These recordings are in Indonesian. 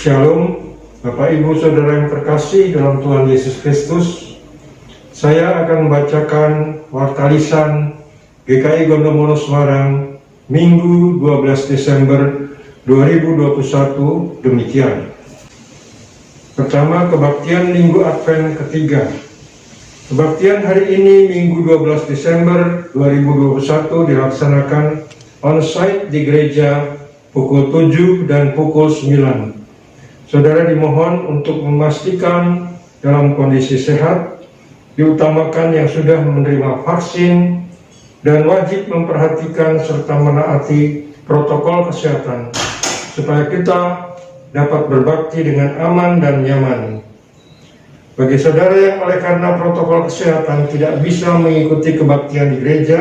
Shalom, Bapak Ibu Saudara yang terkasih dalam Tuhan Yesus Kristus. Saya akan membacakan warta lisan GKI Gondomono Semarang Minggu 12 Desember 2021 demikian. Pertama, kebaktian Minggu Advent ketiga. Kebaktian hari ini Minggu 12 Desember 2021 dilaksanakan on-site di gereja pukul 7 dan pukul 9. Saudara dimohon untuk memastikan dalam kondisi sehat, diutamakan yang sudah menerima vaksin, dan wajib memperhatikan serta menaati protokol kesehatan, supaya kita dapat berbakti dengan aman dan nyaman. Bagi saudara yang oleh karena protokol kesehatan tidak bisa mengikuti kebaktian di gereja,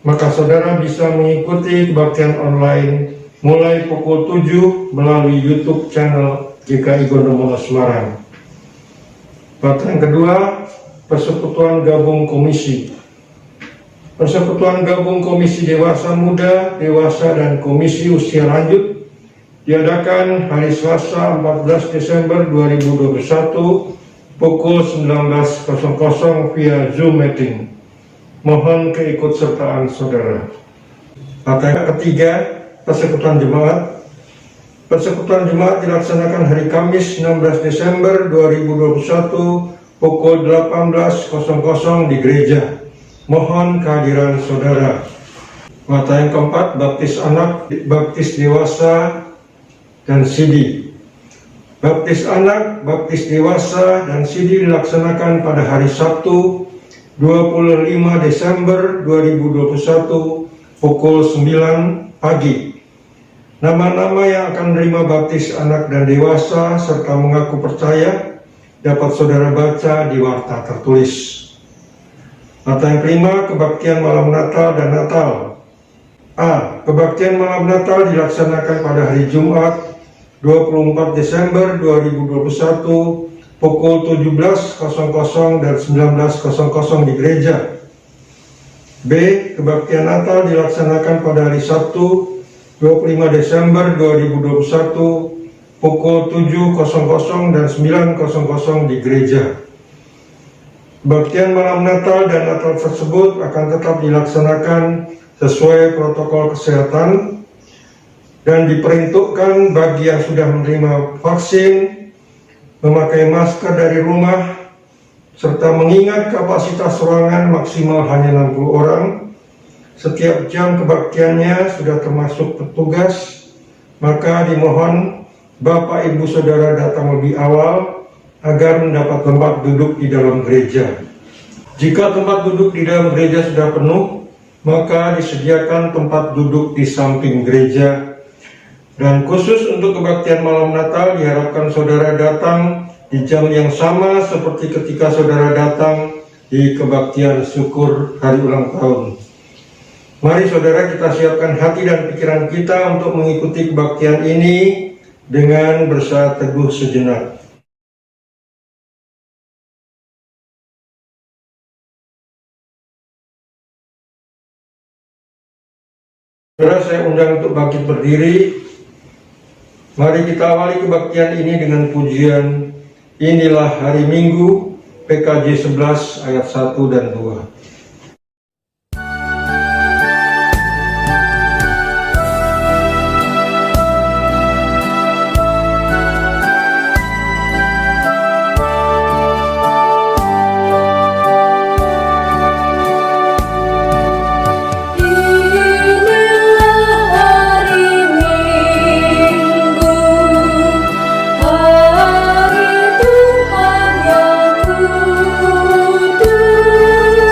maka saudara bisa mengikuti kebaktian online mulai pukul 7 melalui YouTube channel GKI Gondomono Semarang. Warta yang kedua, Persekutuan Gabung Komisi. Persekutuan Gabung Komisi Dewasa Muda, Dewasa, dan Komisi Usia Lanjut diadakan hari Selasa 14 Desember 2021 pukul 19.00 via Zoom meeting. Mohon keikutsertaan saudara. Warta yang ketiga, Persekutuan Jemaat. Persekutuan Jemaat dilaksanakan hari Kamis 16 Desember 2021 pukul 18.00 di gereja. Mohon kehadiran saudara. Warta yang keempat, baptis anak, baptis dewasa, dan sidi. Baptis anak, baptis dewasa, dan sidi dilaksanakan pada hari Sabtu 25 Desember 2021 pukul 9 pagi. Nama-nama yang akan menerima baptis anak dan dewasa serta mengaku percaya dapat saudara baca di warta tertulis. Warta yang kelima, kebaktian malam Natal dan Natal. A. Kebaktian malam Natal dilaksanakan pada hari Jumat 24 Desember 2021 pukul 17.00 dan 19.00 di gereja. B. Kebaktian Natal dilaksanakan pada hari Sabtu 25 Desember 2021 pukul 7.00 dan 9.00 di gereja. Kebaktian malam Natal dan Natal tersebut akan tetap dilaksanakan sesuai protokol kesehatan dan diperuntukkan bagi yang sudah menerima vaksin, memakai masker dari rumah, serta mengingat kapasitas ruangan maksimal hanya 60 orang. Setiap jam kebaktiannya sudah termasuk petugas, maka dimohon Bapak Ibu Saudara datang lebih awal agar mendapat tempat duduk di dalam gereja. Jika tempat duduk di dalam gereja sudah penuh, maka disediakan tempat duduk di samping gereja. Dan khusus untuk kebaktian malam Natal diharapkan saudara datang di jam yang sama seperti ketika saudara datang di kebaktian syukur hari ulang tahun. Mari saudara kita siapkan hati dan pikiran kita untuk mengikuti kebaktian ini dengan bersaat teduh sejenak. Saudara, saya undang untuk bangkit berdiri. Mari kita awali kebaktian ini dengan pujian Inilah Hari Minggu, PKJ 11 ayat 1 dan 2. Hari Tuhan yang kudus,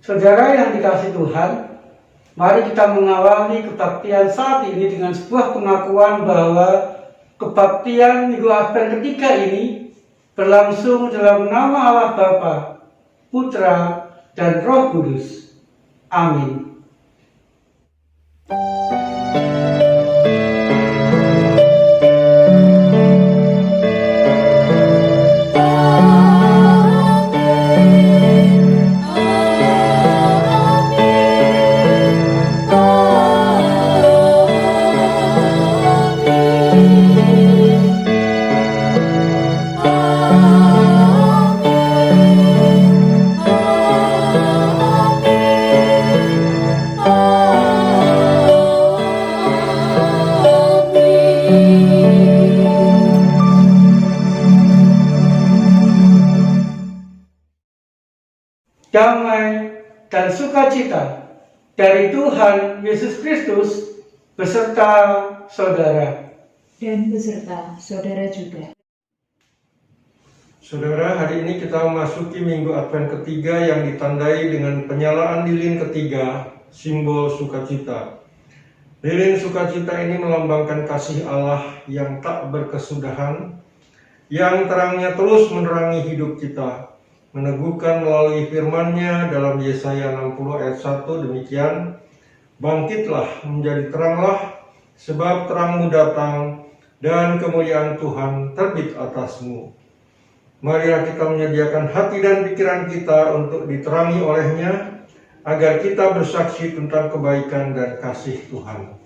Saudara yang dikasihi Tuhan, mari kita mengawali kebaktian saat ini dengan sebuah pengakuan bahwa kebaktian Minggu Advent ketiga ini berlangsung dalam nama Allah Bapa, Putra, dan Roh Kudus. Amin. Damai dan sukacita dari Tuhan Yesus Kristus beserta saudara. Dan beserta saudara juga. Saudara, hari ini kita memasuki Minggu Advent ketiga yang ditandai dengan penyalaan lilin ketiga, simbol sukacita. Lilin sukacita ini melambangkan kasih Allah yang tak berkesudahan, yang terangnya terus menerangi hidup kita, meneguhkan melalui firman-Nya dalam Yesaya 60 ayat 1 demikian, "Bangkitlah menjadi teranglah, sebab terangmu datang dan kemuliaan Tuhan terbit atasmu." Marilah kita menyediakan hati dan pikiran kita untuk diterangi oleh-Nya, agar kita bersaksi tentang kebaikan dan kasih Tuhan.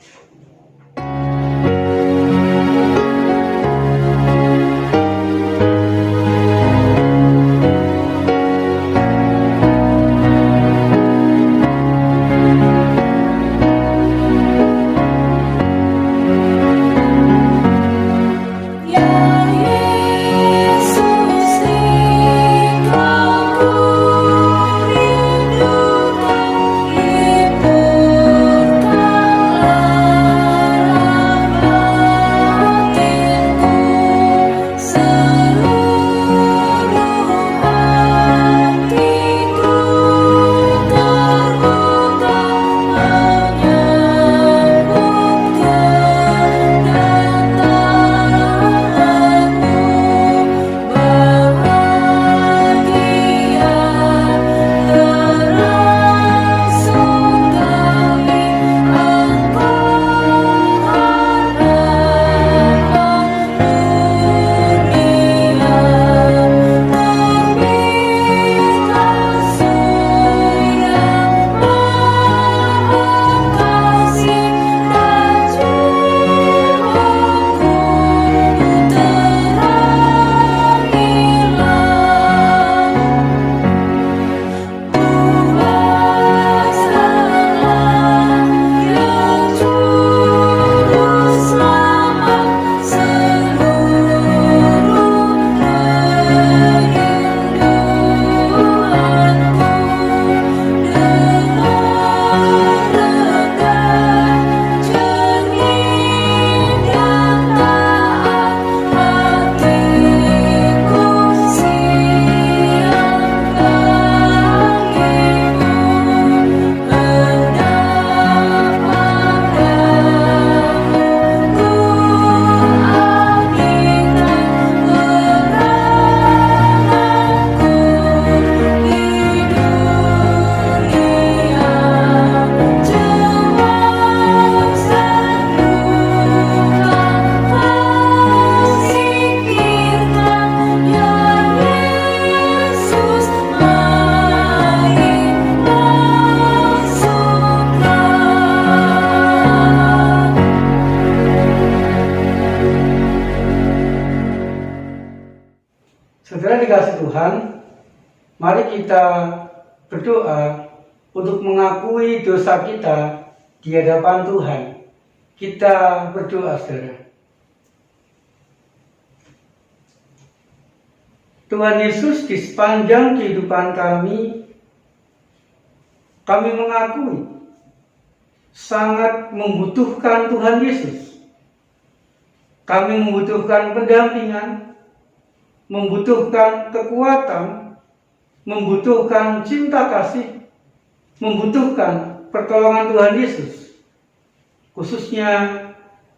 Saudara dikasih Tuhan, mari kita berdoa untuk mengakui dosa kita di hadapan Tuhan. Kita berdoa, saudara. Tuhan Yesus, di sepanjang kehidupan kami mengakui sangat membutuhkan Tuhan Yesus. Kami membutuhkan pendampingan, membutuhkan kekuatan, membutuhkan cinta kasih, membutuhkan pertolongan Tuhan Yesus, khususnya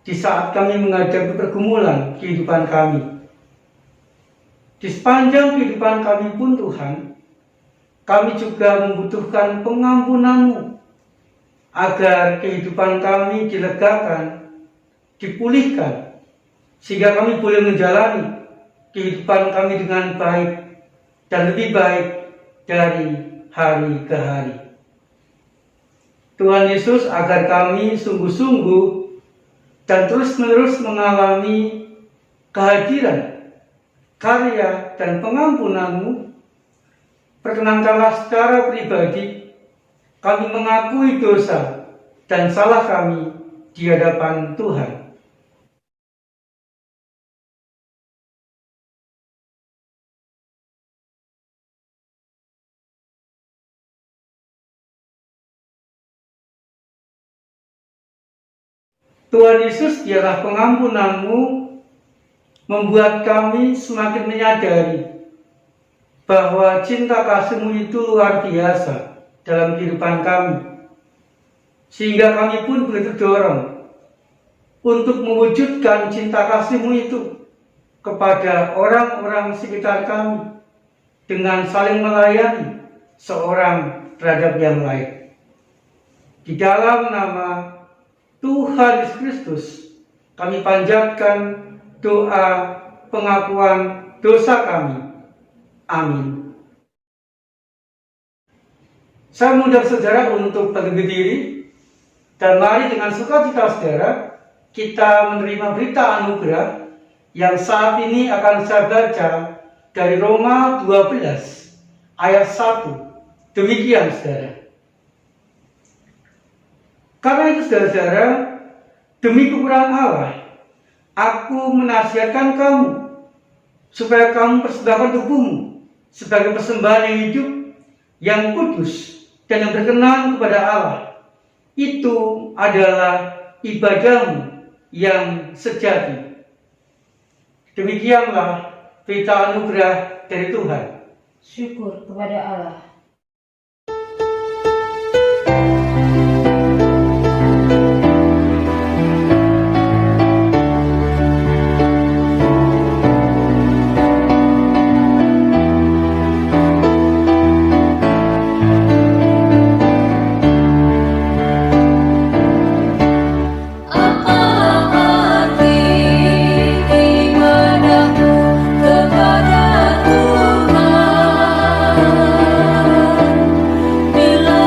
di saat kami menghadapi pergumulan kehidupan kami. Di sepanjang kehidupan kami pun Tuhan, kami juga membutuhkan pengampunan-Mu, agar kehidupan kami dilegakan, dipulihkan, sehingga kami boleh menjalani kehidupan kami dengan baik dan lebih baik dari hari ke hari. Tuhan Yesus, agar kami sungguh-sungguh dan terus-menerus mengalami kehadiran, karya, dan pengampunan-Mu, perkenankanlah secara pribadi kami mengakui dosa dan salah kami di hadapan Tuhan. Tuhan Yesus, dialah pengampunan-Mu membuat kami semakin menyadari bahwa cinta kasih-Mu itu luar biasa dalam kehidupan kami, sehingga kami pun boleh terdorong untuk mewujudkan cinta kasih-Mu itu kepada orang-orang sekitar kami dengan saling melayani seorang terhadap yang lain. Di dalam nama Tuhan Yesus Kristus, kami panjatkan doa pengakuan dosa kami. Amin. Saya mengundang saudara untuk berdiri, dan mari dengan sukacita saudara kita menerima berita anugerah yang saat ini akan saya baca dari Roma 12 ayat 1. Demikian saudara. Karena itu saudara-saudara, demi kekurangan Allah, aku menasihatkan kamu supaya kamu persembahkan tubuhmu sebagai persembahan yang hidup, yang kudus, dan yang berkenan kepada Allah. Itu adalah ibadahmu yang sejati. Demikianlah berita anugerah dari Tuhan. Syukur kepada Allah. Bila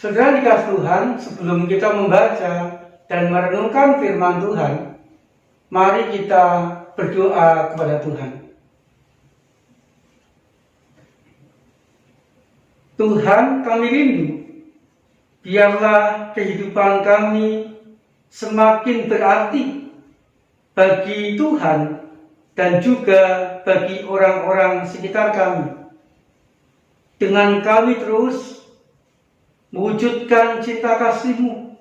Saudara dikasih Tuhan, sebelum kita membaca dan merenungkan firman Tuhan, mari kita berdoa kepada Tuhan. Tuhan, kami rindu, biarlah kehidupan kami semakin berarti bagi Tuhan dan juga bagi orang-orang sekitar kami. Dengan kami terus mewujudkan cinta kasih-Mu,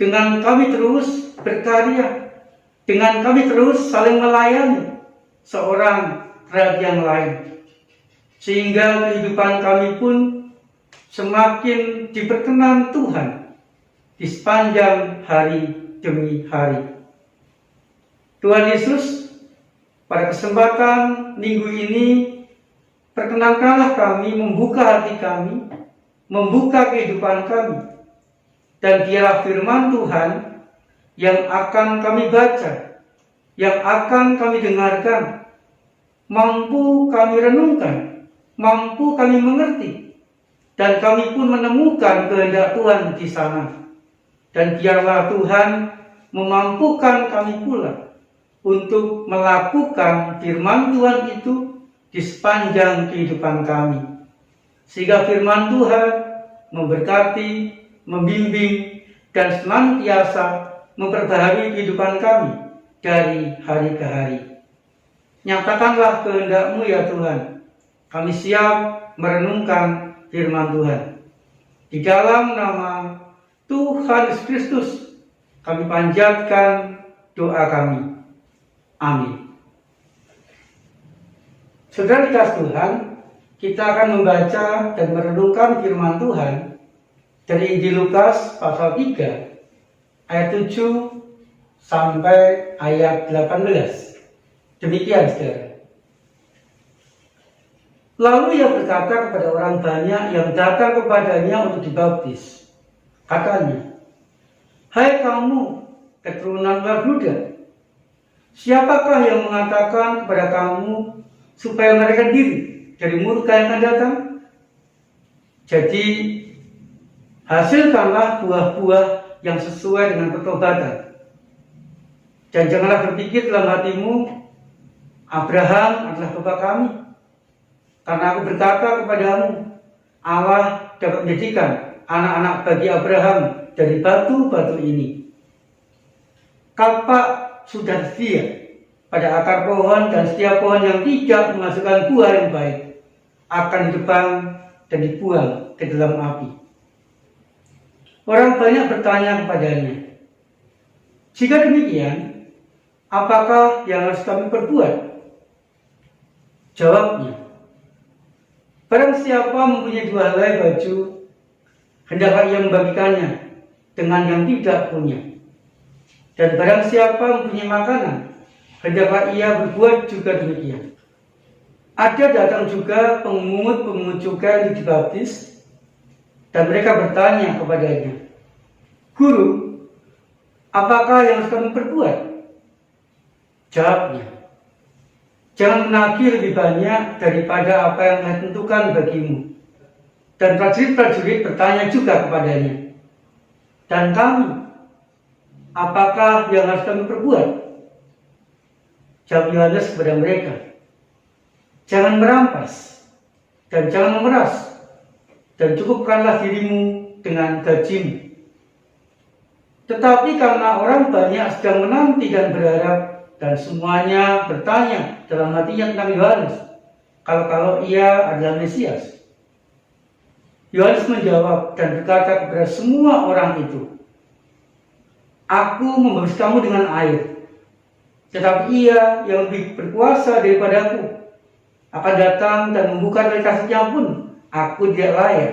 dengan kami terus berkarya, dengan kami terus saling melayani seorang terhadap yang lain, sehingga kehidupan kami pun semakin diperkenan Tuhan di sepanjang hari demi hari. Tuhan Yesus, pada kesempatan minggu ini, perkenankanlah kami membuka hati kami, membuka kehidupan kami, dan biarlah firman Tuhan yang akan kami baca, yang akan kami dengarkan, mampu kami renungkan, mampu kami mengerti, dan kami pun menemukan kehendak Tuhan di sana. Dan biarlah Tuhan memampukan kami pula untuk melakukan firman Tuhan itu di sepanjang kehidupan kami, sehingga firman Tuhan memberkati, membimbing, dan senantiasa memperbaharui kehidupan kami dari hari ke hari. Nyatakanlah kehendak-Mu ya Tuhan. Kami siap merenungkan firman Tuhan. Di dalam nama Tuhan Yesus Kristus kami panjatkan doa kami. Amin. Saudara dikasih Tuhan, kita akan membaca dan merenungkan firman Tuhan dari Injil Lukas pasal 3 ayat 7 sampai ayat 18. Demikian saudara. Lalu ia berkata kepada orang banyak yang datang kepadanya untuk dibaptis. Katanya, "Hai kamu keturunan Yehuda, siapakah yang mengatakan kepada kamu supaya melarikan diri dari murka yang akan datang? Jadi hasilkanlah buah-buah yang sesuai dengan pertobatan. Dan janganlah berpikir dalam hatimu, Abraham adalah bapa kami. Karena aku berkata kepadamu, Allah dapat menjadikan anak-anak bagi Abraham dari batu-batu ini. Kapak sudah sedia pada akar pohon, dan setiap pohon yang tidak menghasilkan buah yang baik akan ditebang dan dibuang ke dalam api." Orang banyak bertanya kepadanya, "Jika demikian, apakah yang harus kami perbuat?" Jawabnya, "Barang siapa mempunyai 2 helai baju, hendaklah ia membagikannya dengan yang tidak punya. Dan barang siapa mempunyai makanan, hendaklah ia berbuat juga demikian." Ada datang juga pemungut-pemungut cukai yang dibaptis, dan mereka bertanya kepadanya, "Guru, apakah yang harus kami perbuat?" Jawabnya, "Jangan menagih lebih banyak daripada apa yang Tuhan tentukan bagimu." Dan prajurit-prajurit bertanya juga kepadanya, "Dan kami, apakah yang harus kami perbuat?" Jawab Yohanes kepada mereka, "Jangan merampas, dan jangan memeras, dan cukupkanlah dirimu dengan gajimu." Tetapi karena orang banyak sedang menanti dan berharap, dan semuanya bertanya dalam hatinya tentang Yohanes, kalau ia adalah Mesias, Yohanes menjawab dan berkata kepada semua orang itu, "Aku membaptis kamu dengan air, tetapi ia yang lebih berkuasa daripadaku akan datang dan membuka tali kasihnya pun aku tidak layak.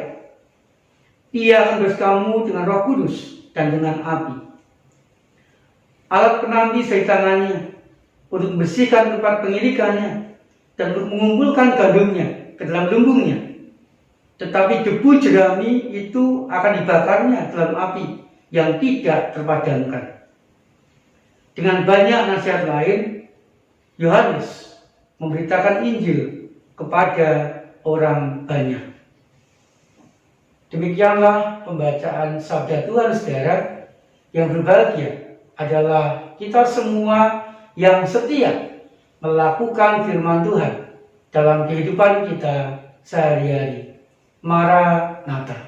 Ia akan membaptis kamu dengan Roh Kudus dan dengan api. Alat penampi dari tangannya untuk membersihkan tempat pengirikannya dan untuk mengumpulkan gandumnya ke dalam lumbungnya. Tetapi debu jerami itu akan dibakarnya dalam api yang tidak terpadamkan." Dengan banyak nasihat lain, Yohanes memberitakan Injil kepada orang banyak. Demikianlah pembacaan sabda Tuhan, saudara. Yang berbahagia adalah kita semua yang setia melakukan firman Tuhan dalam kehidupan kita sehari-hari. Maranatha.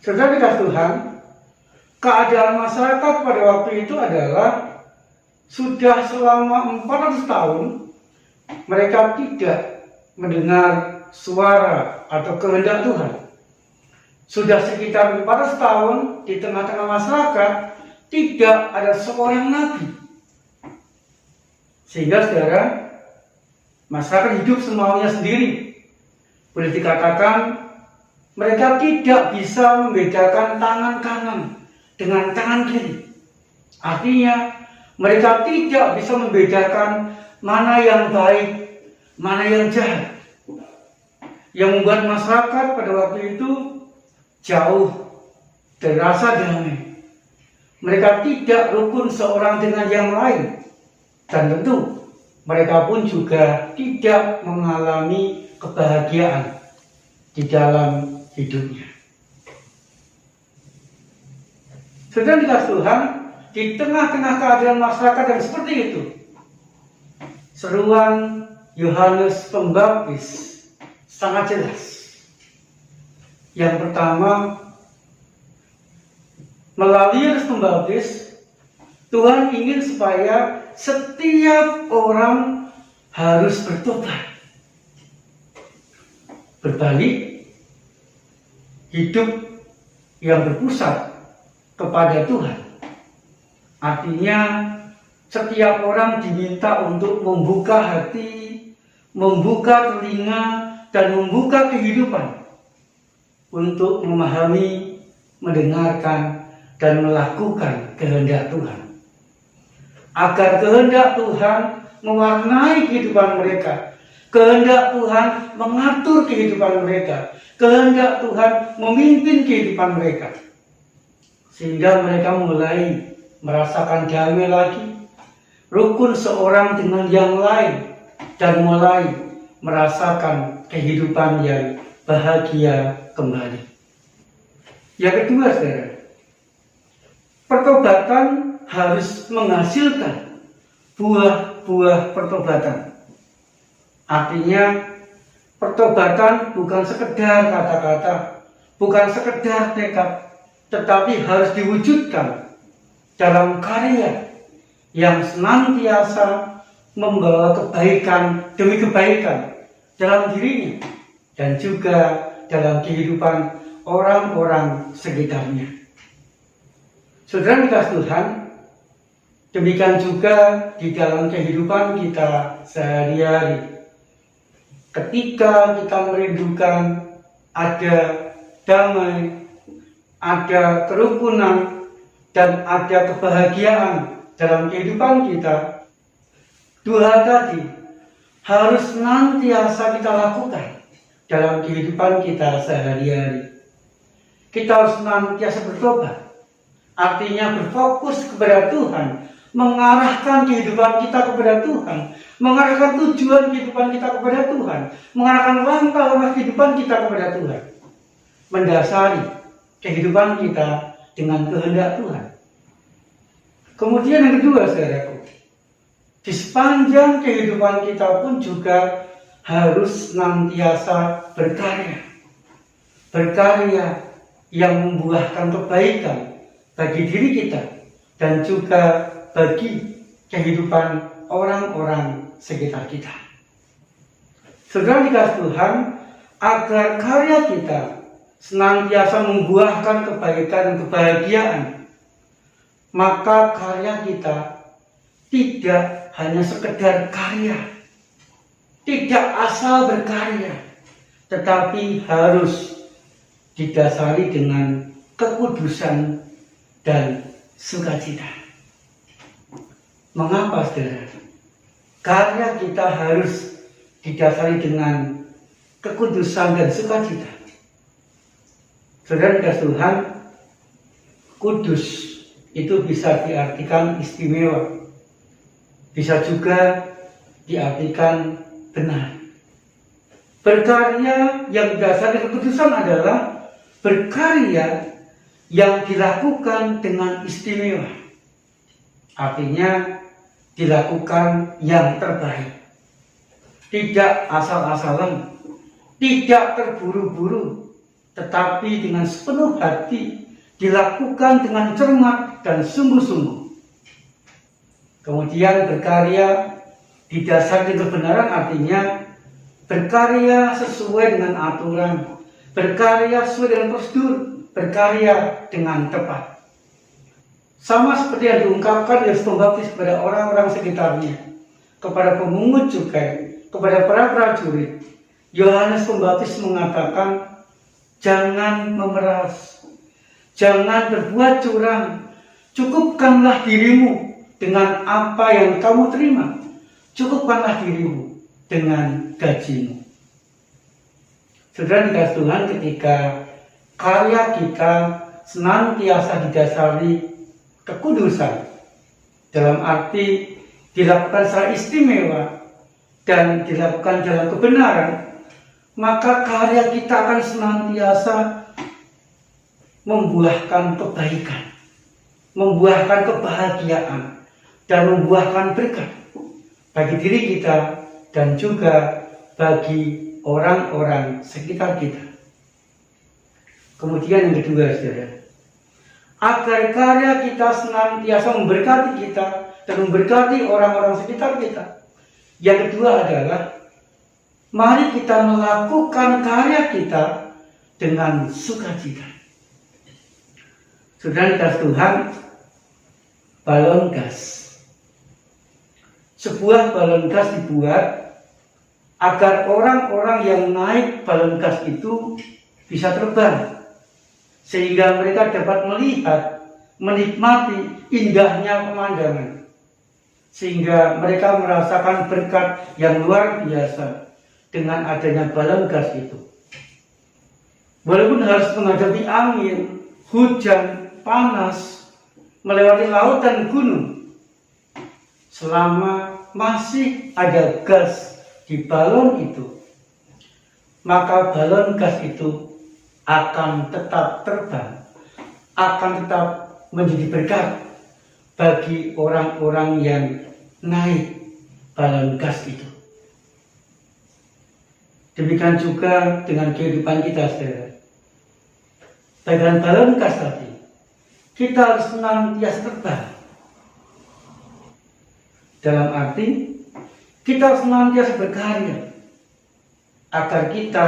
Saudara dikasih Tuhan, keadaan masyarakat pada waktu itu adalah sudah selama 400 tahun mereka tidak mendengar suara atau kehendak Tuhan. Sudah sekitar 400 tahun di tengah-tengah masyarakat tidak ada seorang nabi. Sehingga saudara, masyarakat hidup semaunya sendiri. Boleh dikatakan mereka tidak bisa membedakan tangan kanan dengan tangan kiri. Artinya, mereka tidak bisa membedakan mana yang baik, mana yang jahat. Yang membuat masyarakat pada waktu itu jauh dari rasa damai. Mereka tidak rukun seorang dengan yang lain. Dan tentu, mereka pun juga tidak mengalami kebahagiaan di dalam hidupnya. Saudara dikasih Tuhan, di tengah-tengah keadaan masyarakat yang seperti itu, seruan Yohanes Pembaptis sangat jelas. Yang pertama, melalui Yohanes Pembaptis, Tuhan ingin supaya setiap orang harus bertobat, berbalik, hidup yang berpusat kepada Tuhan. Artinya setiap orang diminta untuk membuka hati, membuka telinga, dan membuka kehidupan untuk memahami, mendengarkan, dan melakukan kehendak Tuhan. Agar kehendak Tuhan mewarnai kehidupan mereka, kehendak Tuhan mengatur kehidupan mereka, kehendak Tuhan memimpin kehidupan mereka. Sehingga mereka mulai merasakan damai lagi, rukun seorang dengan yang lain, dan mulai merasakan kehidupan yang bahagia kembali. Yang kedua, saudara, pertobatan harus menghasilkan buah-buah pertobatan. Artinya, pertobatan bukan sekedar kata-kata, bukan sekedar tekad, tetapi harus diwujudkan dalam karya yang senantiasa membawa kebaikan demi kebaikan dalam dirinya dan juga dalam kehidupan orang-orang sekitarnya. Saudara dikasih Tuhan, demikian juga di dalam kehidupan kita sehari-hari. Ketika kita merindukan ada damai, ada kerukunan, dan ada kebahagiaan dalam kehidupan kita, dua tadi harus senantiasa kita lakukan dalam kehidupan kita sehari-hari. Kita harus senantiasa bertobat, artinya berfokus kepada Tuhan, mengarahkan kehidupan kita kepada Tuhan, mengarahkan tujuan kehidupan kita kepada Tuhan, mengarahkan langkah-langkah kehidupan kita kepada Tuhan, mendasari kehidupan kita dengan kehendak Tuhan. Kemudian yang kedua, saudaraku, di sepanjang kehidupan kita pun juga harus senantiasa berkarya. Berkarya yang membuahkan kebaikan bagi diri kita dan juga bagi kehidupan orang-orang sekitar kita. Saudara dikasih Tuhan, agar karya kita senantiasa membuahkan kebaikan dan kebahagiaan, maka karya kita tidak hanya sekedar karya, tidak asal berkarya, tetapi harus didasari dengan kekudusan dan sukacita. Mengapa, saudara? Karya kita harus didasari dengan kekudusan dan sukacita. Saudara kasih Tuhan, kudus itu bisa diartikan istimewa, bisa juga diartikan benar. Berkarya yang didasari kekudusan adalah berkarya yang dilakukan dengan istimewa. Artinya dilakukan yang terbaik. Tidak asal-asalan, tidak terburu-buru, tetapi dengan sepenuh hati dilakukan dengan cermat dan sungguh-sungguh. Kemudian berkarya didasari kebenaran artinya berkarya sesuai dengan aturan, berkarya sesuai dengan prosedur, berkarya dengan tepat. Sama seperti yang diungkapkan Yohanes Pembaptis kepada orang-orang sekitarnya, kepada pemungut cukai, kepada para prajurit. Yohanes Pembaptis mengatakan, jangan memeras, jangan berbuat curang, cukupkanlah dirimu dengan apa yang kamu terima, cukupkanlah dirimu dengan gajimu. Saudara dikasih Tuhan, ketika karya kita senantiasa didasari kekudusan, dalam arti dilakukan secara istimewa dan dilakukan dalam kebenaran, maka karya kita akan senantiasa membuahkan kebaikan, membuahkan kebahagiaan, dan membuahkan berkat bagi diri kita dan juga bagi orang-orang sekitar kita. Kemudian yang kedua, saudara, agar karya kita senantiasa memberkati kita dan memberkati orang-orang sekitar kita. Yang kedua adalah, mari kita melakukan karya kita dengan sukacita. Saudara dikasih Tuhan, balon gas. Sebuah balon gas dibuat agar orang-orang yang naik balon gas itu bisa terbang, sehingga mereka dapat melihat, menikmati indahnya pemandangan, sehingga mereka merasakan berkat yang luar biasa dengan adanya balon gas itu. Walaupun harus menghadapi angin, hujan, panas, melewati laut dan gunung, selama masih ada gas di balon itu, maka balon gas itu akan tetap terbang, akan tetap menjadi berkat bagi orang-orang yang naik balon gas itu. Demikian juga dengan kehidupan kita, saudara. Dengan balon gas tadi, kita harus senantiasa terbang. Dalam arti, kita harus senantiasa berkarya agar kita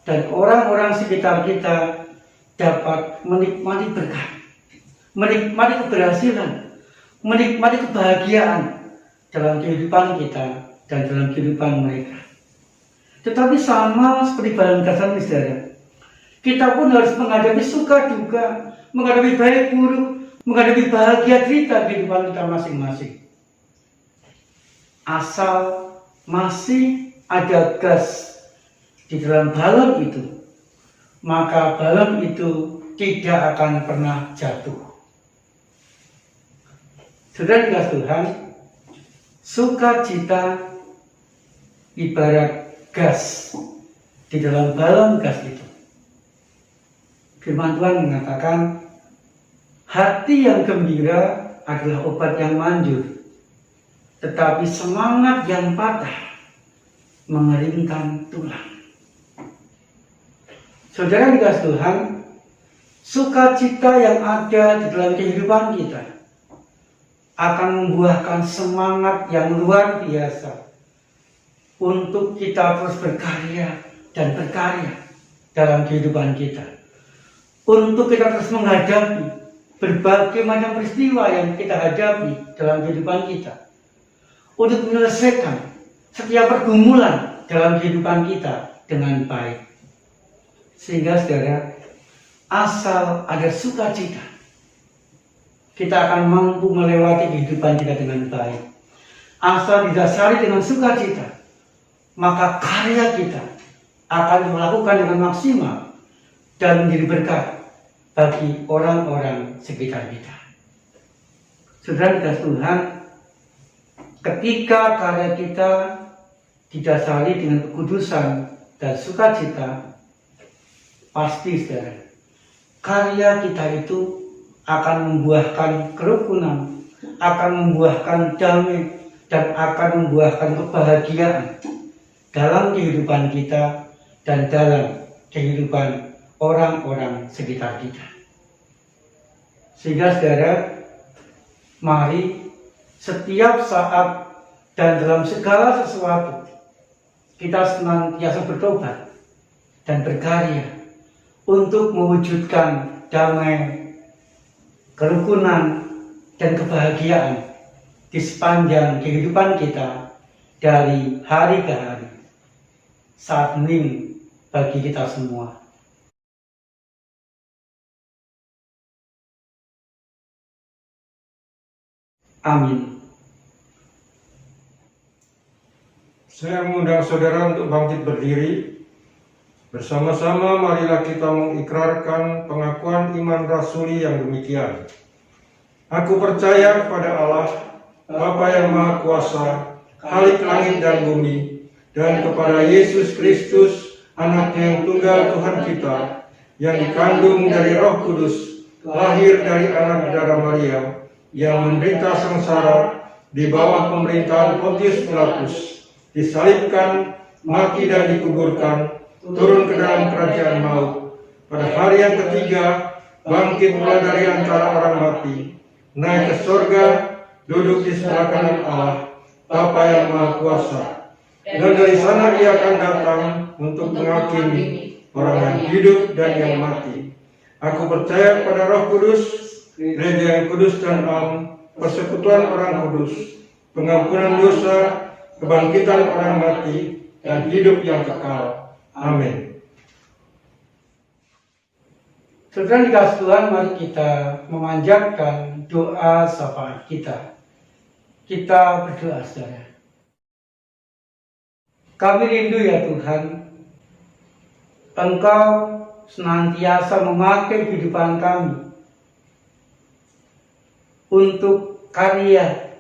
dan orang-orang sekitar kita dapat menikmati berkat, menikmati keberhasilan, menikmati kebahagiaan dalam kehidupan kita dan dalam kehidupan mereka. Tetapi sama seperti balon gas tadi, saudara, kita pun harus menghadapi suka duka, menghadapi baik buruk, menghadapi bahagia cerita kehidupan kita masing-masing. Asal masih ada gas di dalam balon itu, maka balon itu tidak akan pernah jatuh. Saudara dikasih Tuhan, sukacita ibarat gas di dalam balon gas itu. Firman Tuhan mengatakan, hati yang gembira adalah obat yang manjur, tetapi semangat yang patah mengeringkan tulang. Saudara dikasih Tuhan, sukacita yang ada di dalam kehidupan kita akan membuahkan semangat yang luar biasa untuk kita terus berkarya dan berkarya dalam kehidupan kita. Untuk kita terus menghadapi berbagai macam peristiwa yang kita hadapi dalam kehidupan kita, untuk menyelesaikan setiap pergumulan dalam kehidupan kita dengan baik. Sehingga saudara, asal ada sukacita, kita akan mampu melewati kehidupan kita dengan baik. Asal didasari dengan sukacita, maka karya kita akan melakukan dengan maksimal dan menjadi berkat bagi orang-orang sekitar kita. Saudara dikasih Tuhan, ketika karya kita didasari dengan kekudusan dan sukacita, pasti saudara, karya kita itu akan membuahkan kerukunan, akan membuahkan damai, dan akan membuahkan kebahagiaan dalam kehidupan kita dan dalam kehidupan orang-orang sekitar kita. Sehingga saudara, mari setiap saat dan dalam segala sesuatu kita senantiasa bertobat dan berkarya untuk mewujudkan damai, kerukunan, dan kebahagiaan di sepanjang kehidupan kita dari hari ke hari, saat ini bagi kita semua. Amin. Saya mengundang saudara untuk bangkit berdiri. Bersama-sama marilah kita mengikrarkan pengakuan iman rasuli yang demikian. Aku percaya kepada Allah, Bapa yang Maha Kuasa, Khalik langit dan bumi, dan kepada Yesus Kristus, Anaknya yang tunggal Tuhan kita, yang dikandung dari Roh Kudus, lahir dari anak darah Maria, yang menderita sengsara di bawah pemerintahan Pontius Pilatus, disalibkan, mati dan dikuburkan, turun ke dalam kerajaan maut, pada hari yang ketiga bangkit pula dari antara orang mati, naik ke surga, duduk di sebelah kanan Allah, Bapa yang Maha Kuasa, dan dari sana Ia akan datang untuk menghakimi orang yang hidup dan yang mati. Aku percaya pada Roh Kudus, Gereja yang kudus dan am, persekutuan orang kudus, pengampunan dosa, kebangkitan orang mati, dan hidup yang kekal. Amin. Saudara dikasih Tuhan, mari kita memanjatkan doa syafaat kita. Kita berdoa, saudara. Kami rindu ya Tuhan, Engkau senantiasa memakai kehidupan kami untuk karya,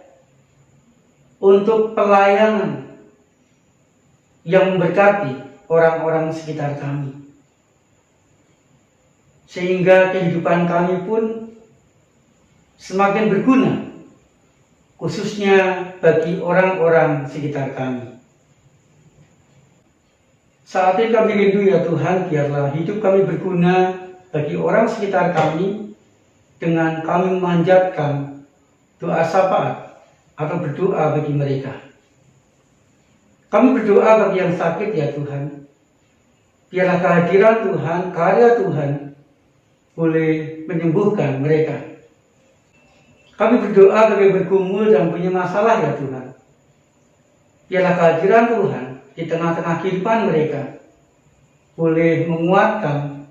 untuk pelayanan yang memberkati orang-orang sekitar kami, sehingga kehidupan kami pun semakin berguna, khususnya bagi orang-orang sekitar kami. Saat ini kami rindu ya Tuhan, biarlah hidup kami berguna bagi orang sekitar kami dengan kami memanjatkan doa syafaat atau berdoa bagi mereka. Kami berdoa bagi yang sakit ya Tuhan. Biarlah kehadiran Tuhan, karya Tuhan boleh menyembuhkan mereka. Kami berdoa bagi yang bergumul dan punya masalah ya Tuhan. Biarlah kehadiran Tuhan di tengah-tengah kehidupan mereka boleh menguatkan,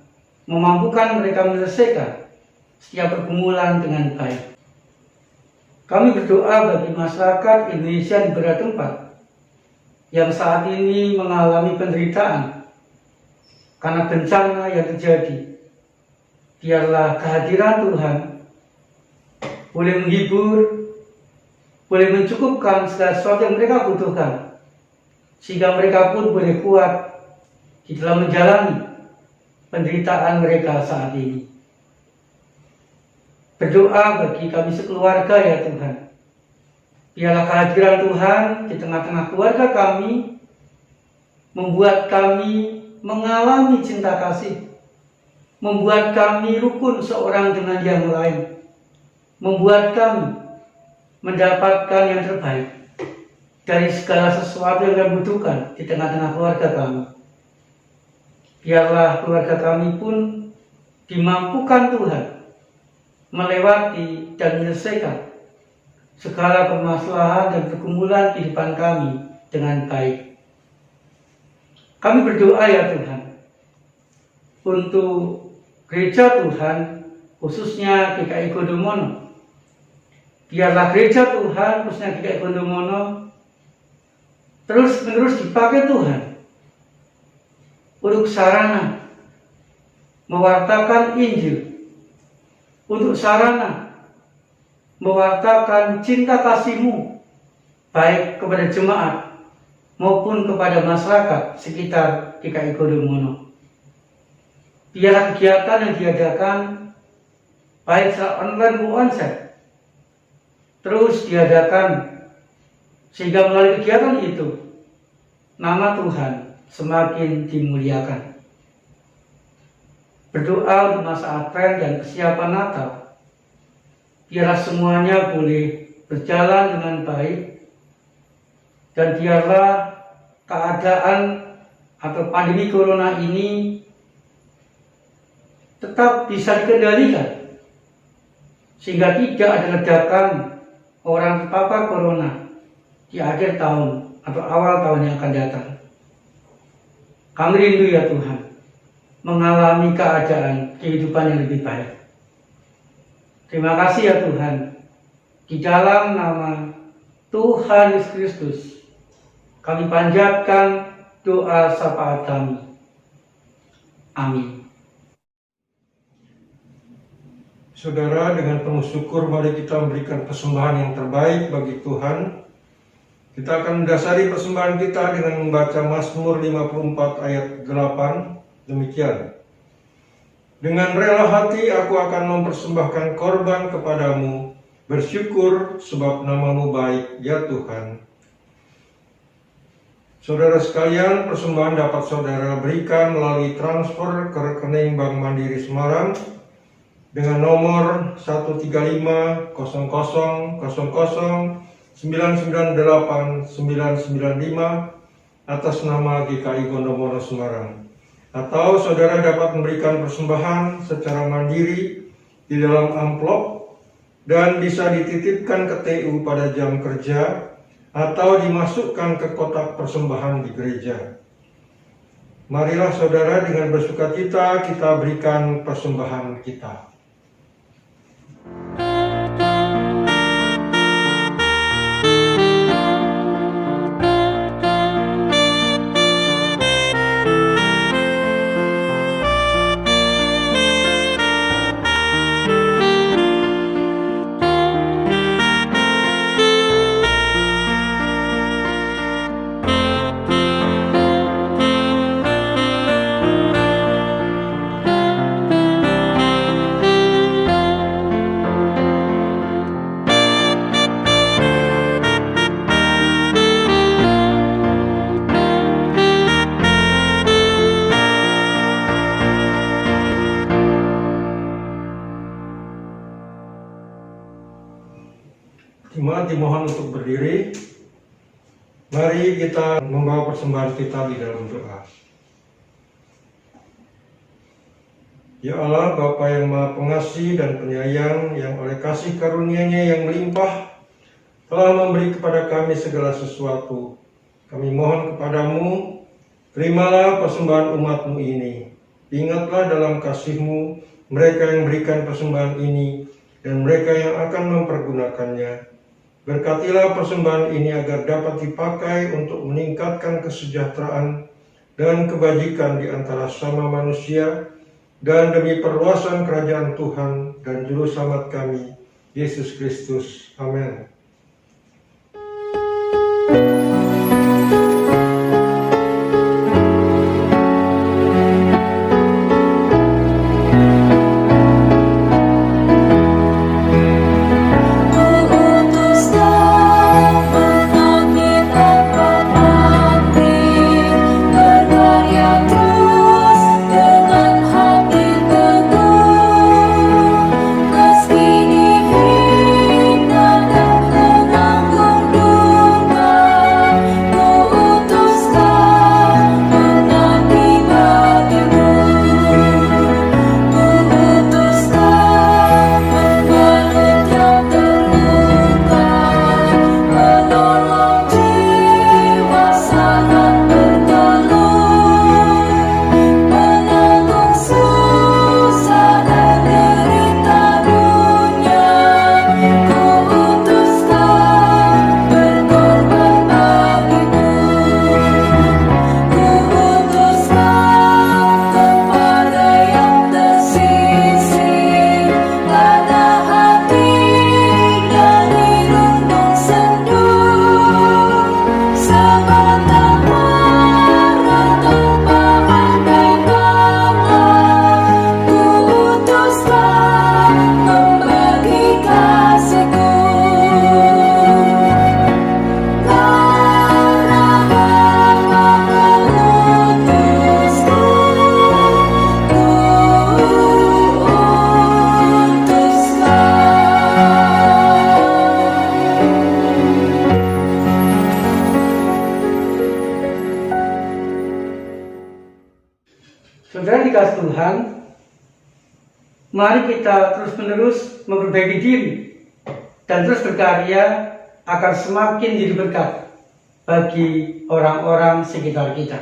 memampukan mereka menyelesaikan setiap pergumulan dengan baik. Kami berdoa bagi masyarakat Indonesia di beberapa tempat yang saat ini mengalami penderitaan karena bencana yang terjadi. Biarlah kehadiran Tuhan boleh menghibur, boleh mencukupkan segala sesuatu yang mereka butuhkan, sehingga mereka pun boleh kuat di dalam menjalani penderitaan mereka saat ini. Berdoa bagi kami sekeluarga ya Tuhan. Biarlah kehadiran Tuhan di tengah-tengah keluarga kami membuat kami mengalami cinta kasih, membuat kami rukun seorang dengan yang lain, membuat kami mendapatkan yang terbaik dari segala sesuatu yang kami butuhkan di tengah-tengah keluarga kami. Biarlah keluarga kami pun dimampukan Tuhan melewati dan menyelesaikan segala permasalahan dan pergumulan kehidupan kami dengan baik. Kami berdoa ya Tuhan, untuk gereja Tuhan, khususnya GKI Gondomono. Biarlah gereja Tuhan, khususnya GKI Gondomono, terus-menerus dipakai Tuhan untuk sarana mewartakan Injil, untuk sarana mewartakan cinta kasih-Mu baik kepada jemaat maupun kepada masyarakat sekitar GKI Gondomono. Biarlah kegiatan yang diadakan baik secara online maupun onsite terus diadakan, sehingga melalui kegiatan itu nama Tuhan semakin dimuliakan. Berdoa untuk masa Advent dan persiapan Natal, biarlah semuanya boleh berjalan dengan baik, dan biarlah keadaan atau pandemi corona ini tetap bisa dikendalikan, sehingga tidak ada ledakan orang terpapar corona di akhir tahun atau awal tahun yang akan datang. Kami rindu ya Tuhan, mengalami keadaan kehidupan yang lebih baik. Terima kasih ya Tuhan, di dalam nama Tuhan Yesus Kristus kami panjatkan doa syafaat kami. Amin. Saudara, dengan penuh syukur mari kita memberikan persembahan yang terbaik bagi Tuhan. Kita akan mendasari persembahan kita dengan membaca Mazmur 54 ayat 8. Demikian. Dengan rela hati aku akan mempersembahkan korban kepadamu, bersyukur sebab nama-Mu baik, ya Tuhan. Saudara sekalian, persembahan dapat saudara berikan melalui transfer ke rekening Bank Mandiri Semarang dengan nomor 1350000998995 atas nama GKI Gondomono Semarang. Atau saudara dapat memberikan persembahan secara mandiri di dalam amplop dan bisa dititipkan ke TU pada jam kerja atau dimasukkan ke kotak persembahan di gereja. Marilah saudara dengan bersukacita kita berikan persembahan kita. Jemaat dimohon untuk berdiri. Mari kita membawa persembahan kita di dalam doa. Ya Allah, Bapa yang Maha Pengasih dan Penyayang, yang oleh kasih karunia-Nya yang melimpah telah memberi kepada kami segala sesuatu. Kami mohon kepadamu, terimalah persembahan umat-Mu ini. Ingatlah dalam kasih-Mu mereka yang berikan persembahan ini dan mereka yang akan mempergunakannya. Berkatilah persembahan ini agar dapat dipakai untuk meningkatkan kesejahteraan dan kebajikan di antara sesama manusia dan demi perluasan kerajaan Tuhan dan Juru Selamat kami, Yesus Kristus. Amin. Meski dihina dan kasih Tuhan, mari kita terus-menerus memperbaiki diri dan terus berkarya agar semakin jadi berkat bagi orang-orang sekitar kita.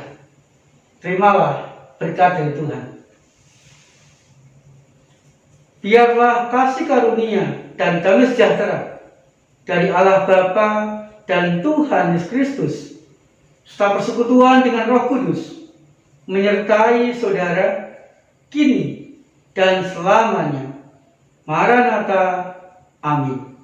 Terimalah berkat dari Tuhan. Biarlah kasih karunia dan damai sejahtera dari Allah Bapa dan Tuhan Yesus Kristus, serta persekutuan dengan Roh Kudus, menyertai saudara kini dan selamanya. Maranatha. Amin.